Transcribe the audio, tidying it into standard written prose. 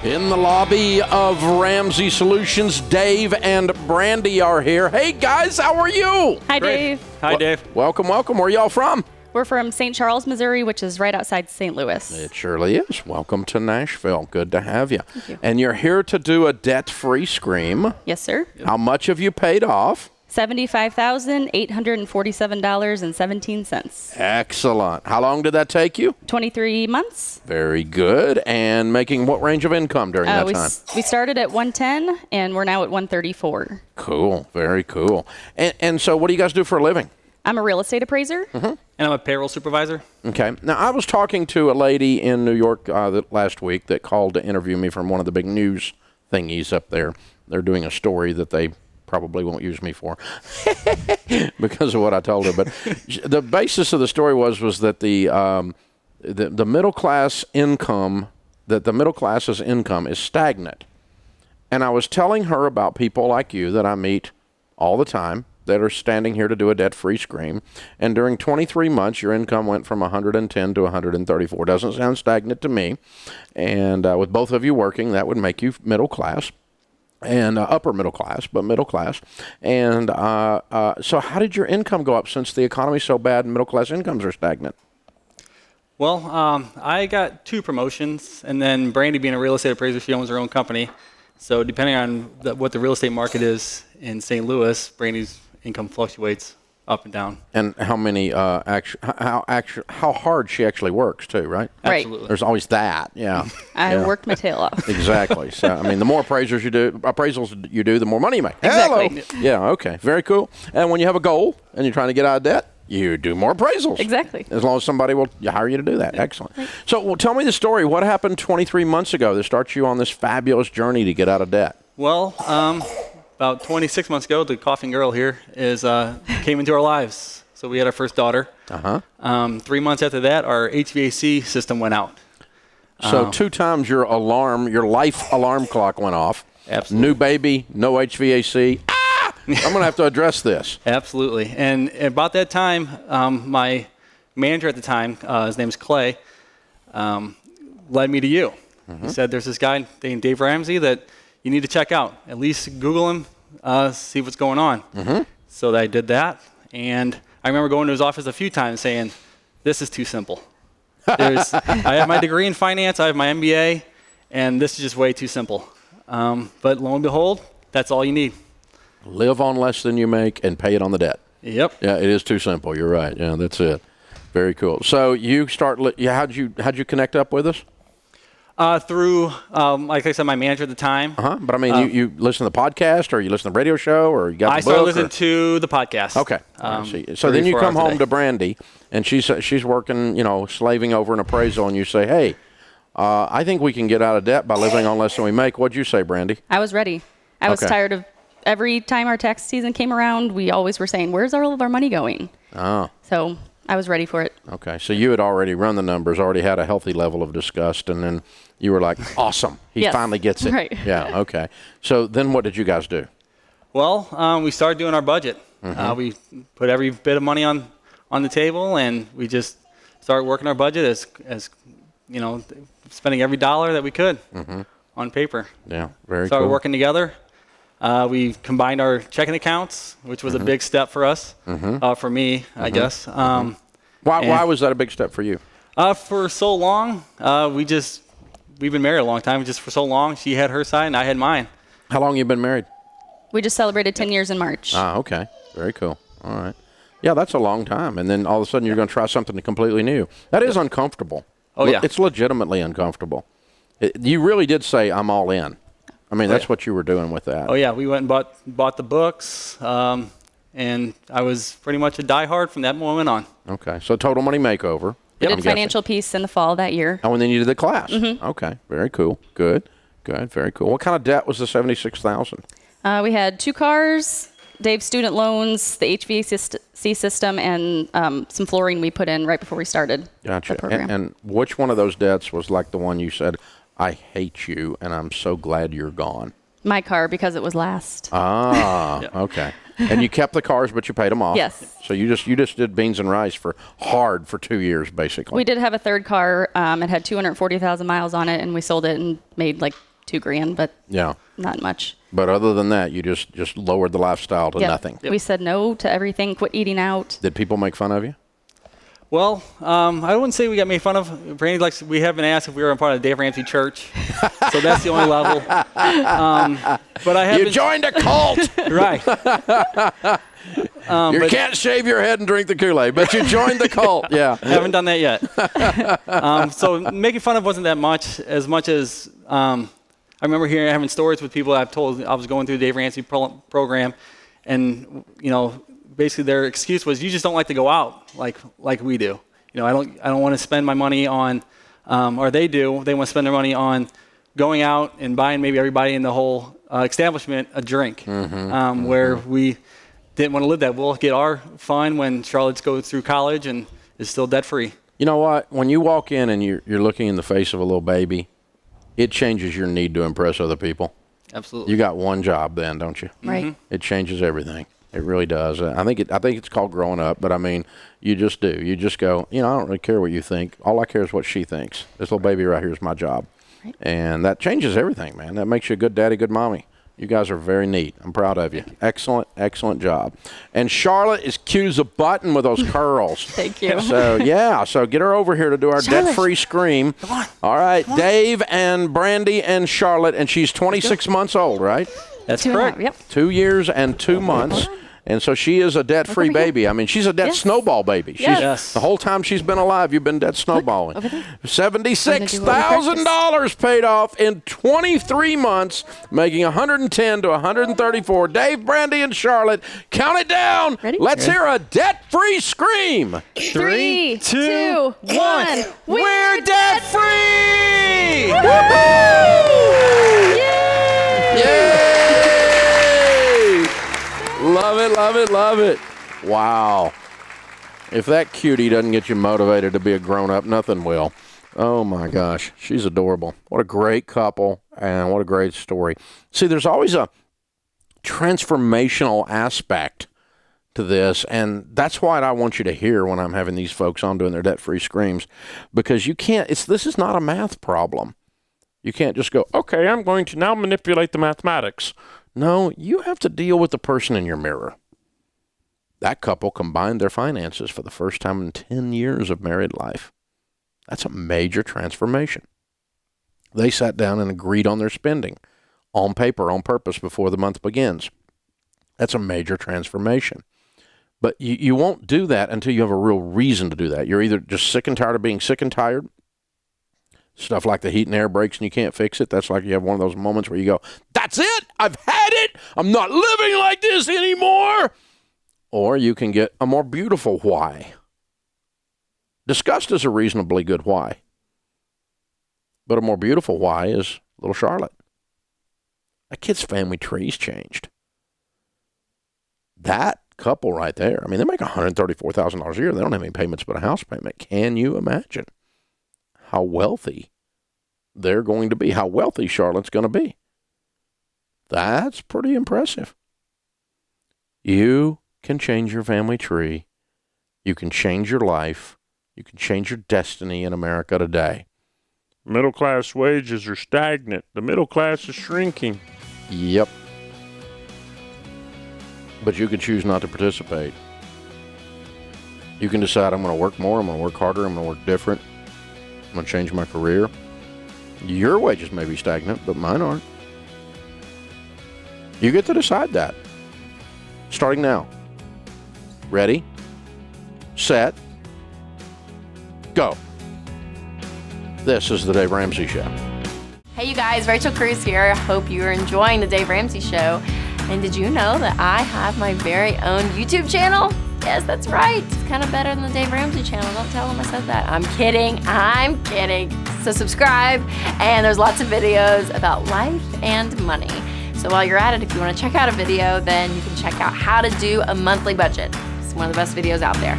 In the lobby of Ramsey Solutions, Dave and Brandy are here. Hey, guys, how are you? Hi, Great. Dave. Hi, Dave. Welcome. Where are y'all from? We're from St. Charles, Missouri, which is right outside St. Louis. It surely is. Welcome to Nashville. Good to have you. Thank you. And you're here to do a debt-free scream. Yes, sir. How much have you paid off? $75,847.17. Excellent. How long did that take you? 23 months. Very good. And making what range of income during that time? We started at 110, and we're now at 134. Cool. Very cool. And so what do you guys do for a living? I'm a real estate appraiser. And I'm a payroll supervisor. Okay. Now, I was talking to a lady in New York last week that called to interview me from one of the big news thingies up there. They're doing a story that they probably won't use me for because of what I told her. But the basis of the story was that the middle class income, that the middle class's income is stagnant. And I was telling her about people like you that I meet all the time that are standing here to do a debt-free scream. And during 23 months, your income went from 110 to 134. Doesn't sound stagnant to me. And with both of you working, that would make you middle class. And upper middle class, but middle class. And so how did your income go up since the economy's so bad and middle class incomes are stagnant? Well, I got 2 promotions, and then Brandy, being a real estate appraiser, she owns her own company. So depending on what the real estate market is in St. Louis, Brandy's income fluctuates up and down. And how many how hard she actually works too, right? Right. Absolutely. There's always that, yeah. I worked my tail off. Exactly. So I mean, the more appraisals you do, the more money you make. Exactly. Hello. Yeah. Okay. Very cool. And when you have a goal and you're trying to get out of debt, you do more appraisals. Exactly. As long as somebody will hire you to do that. Excellent. So, well, tell me the story. What happened 23 months ago that starts you on this fabulous journey to get out of debt? Well, about 26 months ago, the coughing girl here came into our lives. So we had our first daughter. 3 months after that, our HVAC system went out. So 2 times your life alarm clock went off. Absolutely. New baby, no HVAC. I'm going to have to address this. Absolutely. And about that time, my manager at the time, his name's Clay, led me to you. He said, there's this guy named Dave Ramsey that you need to check out. At least Google him, see what's going on. So I did that. And I remember going to his office a few times saying, this is too simple. I have my degree in finance, I have my MBA, and this is just way too simple. But lo and behold, that's all you need. Live on less than you make and pay it on the debt. Yep. Yeah, it is too simple. You're right. Yeah, that's it. Very cool. So you how'd you connect up with us? Through, like I said, my manager at the time. But I mean, you listen to the podcast, or you listen to the radio show, or you got the book? I started listening to the podcast. Okay. I see. So then you come home to Brandy, and she's working, slaving over an appraisal, and you say, hey, I think we can get out of debt by living on less than we make. What'd you say, Brandy? I was ready. I was tired of every time our tax season came around, we always were saying, where's all of our money going? Oh. So I was ready for it. Okay. So you had already run the numbers, already had a healthy level of disgust, and then you were like, awesome. He finally gets it. Right. Yeah. Okay. So then what did you guys do? Well, we started doing our budget. We put every bit of money on the table, and we just started working our budget as spending every dollar that we could on paper. Yeah. Very Started cool. working together. We combined our checking accounts, which was a big step for us, for me, I guess. Why was that a big step for you? For so long, we've been married a long time. Just for so long, she had her side and I had mine. How long you been married? We just celebrated 10 years in March. Okay. Very cool. All right. Yeah, that's a long time. And then all of a sudden you're going to try something completely new. That is uncomfortable. Oh, yeah. It's legitimately uncomfortable. You really did say, I'm all in. I mean, that's what you were doing with that. Oh, yeah. We went and bought the books, and I was pretty much a diehard from that moment on. Okay. So total money makeover. We did financial peace in the fall that year. Oh, and then you did the class. Okay. Very cool. Good. Very cool. What kind of debt was the $76,000? We had 2 cars, Dave's student loans, the HVAC system, and some flooring we put in right before we started the program. And which one of those debts was like the one you said, I hate you, and I'm so glad you're gone? My car, because it was last. Okay. And you kept the cars, but you paid them off. Yes. So you just did beans and rice for 2 years, basically. We did have a third car. It had 240,000 miles on it, and we sold it and made like $2,000, but Yeah. not much. But other than that, you just lowered the lifestyle to Yep. nothing. We said no to everything, quit eating out. Did people make fun of you? Well, I wouldn't say we got made fun of. Brandy we have been asked if we were a part of the Dave Ramsey Church, so that's the only level. But I have You joined a cult. right. You can't shave your head and drink the Kool-Aid, but you joined the cult. Yeah. Haven't done that yet. So making fun of wasn't that much as I remember having stories with people I've told I was going through the Dave Ramsey program, and basically their excuse was, you just don't like to go out like we do. I don't want to spend my money on, or they do. They want to spend their money on going out and buying maybe everybody in the whole establishment a drink, where we didn't want to live that. We'll get our fun when Charlotte goes through college and is still debt free. You know what? When you walk in and you're looking in the face of a little baby, it changes your need to impress other people. Absolutely. You got one job then, don't you? Right. Mm-hmm. It changes everything. It really does. I think it's called growing up, but I mean, you just do. You just go, I don't really care what you think. All I care is what she thinks. This little baby right here is my job. Right. And that changes everything, man. That makes you a good daddy, good mommy. You guys are very neat. I'm proud of you. Excellent, excellent job. And Charlotte is cute as a button with those curls. Thank you. So get her over here to do our debt-free scream. Come on. All right, Dave and Brandy and Charlotte, and she's 26 months old, right? That's 2.5, correct. Yep. 2 years and 2 months. And so she is a debt-free Over here. baby. I mean, she's a debt Yes. snowball baby. She's, Yes. The whole time she's been alive, you've been debt snowballing. over there. $76,000 paid off in 23 months, making 110 to 134. Dave, Brandy, and Charlotte, count it down. Ready? Let's hear a debt-free scream. 3, 2, 1. We're debt-free! Yay! Love it, love it, love it. Wow. If that cutie doesn't get you motivated to be a grown-up, nothing will. Oh, my gosh. She's adorable. What a great couple, and what a great story. See, there's always a transformational aspect to this, and that's what I want you to hear when I'm having these folks on doing their debt-free screams, because you can't, this is not a math problem. You can't just go, okay, I'm going to now manipulate the mathematics. No, you have to deal with the person in your mirror. That couple combined their finances for the first time in 10 years of married life. That's a major transformation. They sat down and agreed on their spending, on paper, on purpose, before the month begins. That's a major transformation. But you won't do that until you have a real reason to do that. You're either just sick and tired of being sick and tired. Stuff like the heat and air breaks and you can't fix it. That's like you have one of those moments where you go, that's it. I've had it. I'm not living like this anymore. Or you can get a more beautiful why. Disgust is a reasonably good why. But a more beautiful why is little Charlotte. That kid's family tree's changed. That couple right there, I mean, they make $134,000 a year. They don't have any payments but a house payment. Can you imagine how wealthy they're going to be, how wealthy Charlotte's going to be? That's pretty impressive. You can change your family tree. You can change your life. You can change your destiny in America today. Middle class wages are stagnant. The middle class is shrinking. Yep. But you can choose not to participate. You can decide, I'm going to work more, I'm going to work harder, I'm going to work different. I'm going to change my career. Your wages may be stagnant, but mine aren't. You get to decide that. Starting now. Ready, set, go. This is the Dave Ramsey Show. Hey you guys, Rachel Cruz here. Hope you're enjoying the Dave Ramsey Show. And did you know that I have my very own YouTube channel? Yes, that's right. It's kind of better than the Dave Ramsey channel. Don't tell them I said that. I'm kidding. So subscribe, and there's lots of videos about life and money. So while you're at it, if you want to check out a video, then you can check out how to do a monthly budget. It's one of the best videos out there.